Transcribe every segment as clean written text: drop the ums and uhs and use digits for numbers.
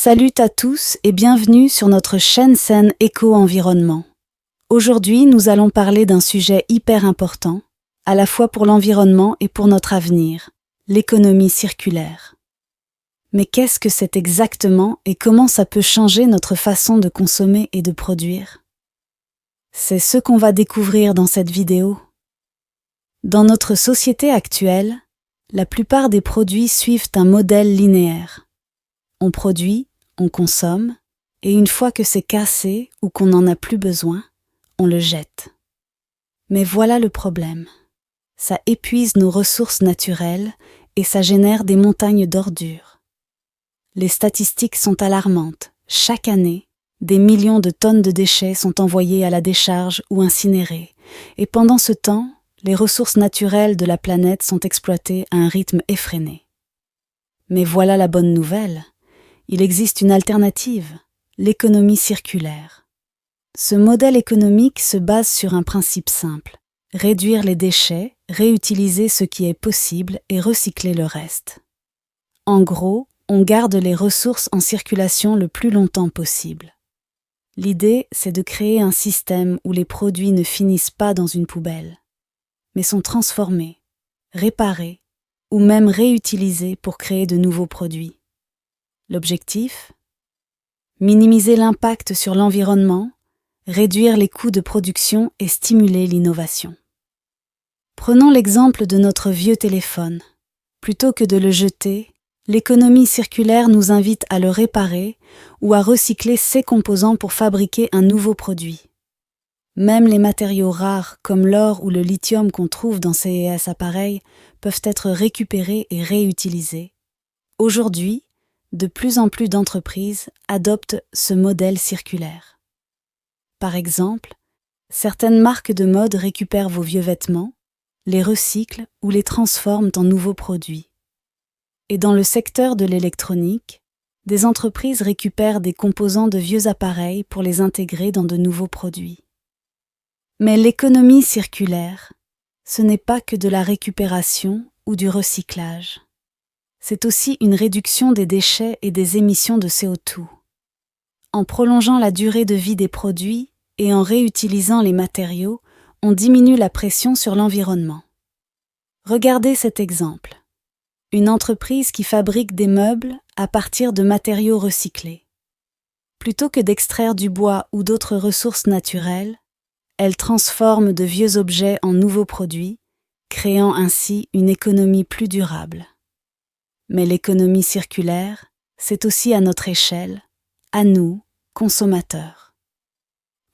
Salut à tous et bienvenue sur notre chaîne Sen Éco-Environnement. Aujourd'hui, nous allons parler d'un sujet hyper important, à la fois pour l'environnement et pour notre avenir, l'économie circulaire. Mais qu'est-ce que c'est exactement et comment ça peut changer notre façon de consommer et de produire? C'est ce qu'on va découvrir dans cette vidéo. Dans notre société actuelle, la plupart des produits suivent un modèle linéaire. On produit, on consomme, et une fois que c'est cassé ou qu'on n'en a plus besoin, on le jette. Mais voilà le problème. Ça épuise nos ressources naturelles et ça génère des montagnes d'ordures. Les statistiques sont alarmantes. Chaque année, des millions de tonnes de déchets sont envoyés à la décharge ou incinérés, et pendant ce temps, les ressources naturelles de la planète sont exploitées à un rythme effréné. Mais voilà la bonne nouvelle. Il existe une alternative, l'économie circulaire. Ce modèle économique se base sur un principe simple, réduire les déchets, réutiliser ce qui est possible et recycler le reste. En gros, on garde les ressources en circulation le plus longtemps possible. L'idée, c'est de créer un système où les produits ne finissent pas dans une poubelle, mais sont transformés, réparés ou même réutilisés pour créer de nouveaux produits. L'objectif ? Minimiser l'impact sur l'environnement, réduire les coûts de production et stimuler l'innovation. Prenons l'exemple de notre vieux téléphone. Plutôt que de le jeter, l'économie circulaire nous invite à le réparer ou à recycler ses composants pour fabriquer un nouveau produit. Même les matériaux rares comme l'or ou le lithium qu'on trouve dans ces appareils peuvent être récupérés et réutilisés. Aujourd'hui, de plus en plus d'entreprises adoptent ce modèle circulaire. Par exemple, certaines marques de mode récupèrent vos vieux vêtements, les recyclent ou les transforment en nouveaux produits. Et dans le secteur de l'électronique, des entreprises récupèrent des composants de vieux appareils pour les intégrer dans de nouveaux produits. Mais l'économie circulaire, ce n'est pas que de la récupération ou du recyclage. C'est aussi une réduction des déchets et des émissions de CO2. En prolongeant la durée de vie des produits et en réutilisant les matériaux, on diminue la pression sur l'environnement. Regardez cet exemple. Une entreprise qui fabrique des meubles à partir de matériaux recyclés. Plutôt que d'extraire du bois ou d'autres ressources naturelles, elle transforme de vieux objets en nouveaux produits, créant ainsi une économie plus durable. Mais l'économie circulaire, c'est aussi à notre échelle, à nous, consommateurs.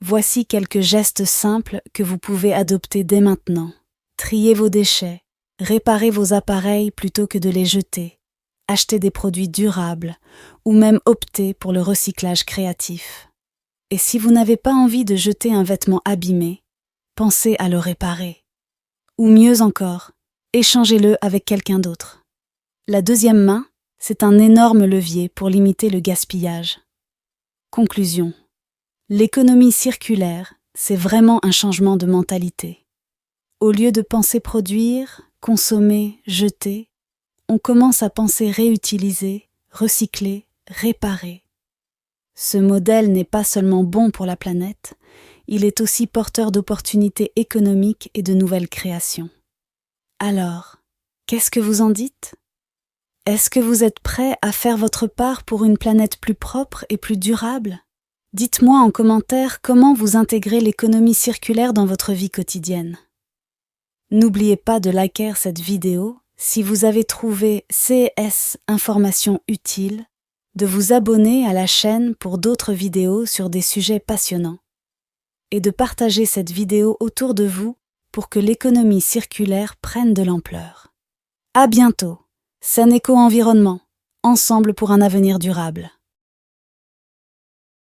Voici quelques gestes simples que vous pouvez adopter dès maintenant. Triez vos déchets, réparez vos appareils plutôt que de les jeter, achetez des produits durables ou même optez pour le recyclage créatif. Et si vous n'avez pas envie de jeter un vêtement abîmé, pensez à le réparer. Ou mieux encore, échangez-le avec quelqu'un d'autre. La deuxième main, c'est un énorme levier pour limiter le gaspillage. Conclusion. L'économie circulaire, c'est vraiment un changement de mentalité. Au lieu de penser produire, consommer, jeter, on commence à penser réutiliser, recycler, réparer. Ce modèle n'est pas seulement bon pour la planète, il est aussi porteur d'opportunités économiques et de nouvelles créations. Alors, qu'est-ce que vous en dites ? Est-ce que vous êtes prêt à faire votre part pour une planète plus propre et plus durable ? Dites-moi en commentaire comment vous intégrez l'économie circulaire dans votre vie quotidienne. N'oubliez pas de liker cette vidéo si vous avez trouvé CS informations utiles, de vous abonner à la chaîne pour d'autres vidéos sur des sujets passionnants et de partager cette vidéo autour de vous pour que l'économie circulaire prenne de l'ampleur. À bientôt! Sen Éco-Environnement, ensemble pour un avenir durable.